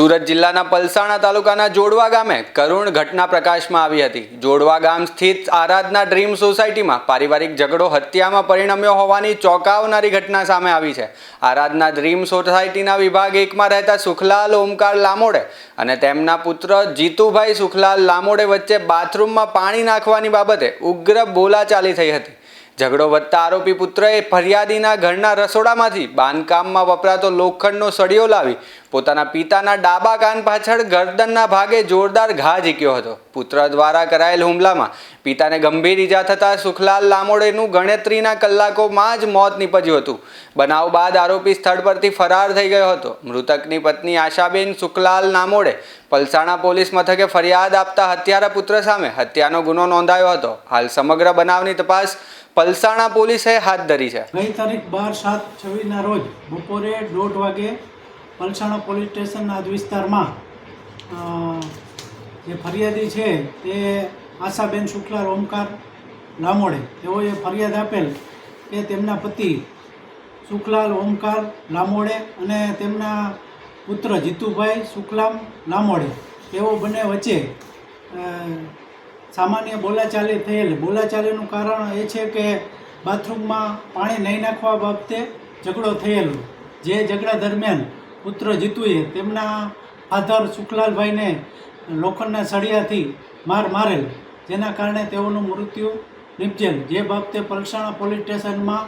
સુરત જિલ્લાના પલસાણા તાલુકાના જોડવા ગામે કરુણ ઘટના પ્રકાશમાં આવી હતી। જોડવા ગામ સ્થિત આરાધના ડ્રીમ સોસાયટીમાં પારિવારિક ઝઘડો હત્યામાં પરિણમ્યો હોવાની ચોંકાવનારી ઘટના સામે આવી છે। આરાધના ડ્રીમ સોસાયટીના વિભાગ 1માં રહેતા સુખલાલ ઓમકાર લામોડે અને તેમના પુત્ર જીતુભાઈ સુખલાલ લામોડે વચ્ચે બાથરૂમમાં પાણી નાખવાની બાબતે ઉગ્ર બોલાચાલી થઈ હતી। ઝઘડો વધતા આરોપી પુત્રએ ફરિયાદીના ઘરના રસોડામાંથી બાંધકામમાં વપરાતો લોખંડનો સળિયો લાવી પોતાના પિતાના ડાબા કાન પાછળ ગરદનના ભાગે જોરદાર ઘા ઝીક્યો હતો। પુત્ર દ્વારા કરાયેલ હુમલામાં પિતાને ગંભીર ઈજા થતાં સુખલાલ લામોડેનું ગણતરીના કલાકોમાં જ મોત નીપજ્યું હતું। બનાવ બાદ આરોપી સ્થળ પરથી ફરાર થઈ ગયો હતો। મૃતકની પત્ની આશાબેન સુખલાલ લામોડે પલસાણા પોલીસ મથકે ફરિયાદ આપતા હત્યારા પુત્ર સામે હત્યાનો ગુનો નોંધાયો હતો। હાલ સમગ્ર બનાવની તપાસ પલસાણા પોલીસે હાથ ધરી છે। ગઈ તારીખ 12/7/26ના રોજ બપોરે 1:30 વાગે પલસાણા પોલીસ સ્ટેશનના વિસ્તારમાં જે ફરિયાદી છે તે આશાબેન સુખલાલ ઓમકાર લામોડે તેઓએ ફરિયાદ આપેલ કે તેમના પતિ સુખલાલ ઓમકાર લામોડે અને તેમના પુત્ર જીતુભાઈ સુખલાલ લામોડે તેઓ બંને વચ્ચે સામાન્ય બોલાચાલી થયેલ। બોલાચાલીનું કારણ એ છે કે બાથરૂમમાં પાણી નહીં નાખવા બાબતે ઝઘડો થયેલો। જે ઝઘડા દરમિયાન પુત્ર જીતુએ તેમના ફાધર સુખલાલભાઈને લોખંડના સળિયાથી મારેલ, જેના કારણે તેઓનું મૃત્યુ નિપજેલ। જે બાબતે પલસાણા પોલીસ સ્ટેશનમાં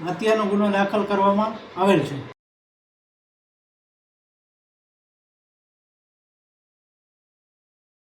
હત્યાનો ગુનો દાખલ કરવામાં આવેલ છે।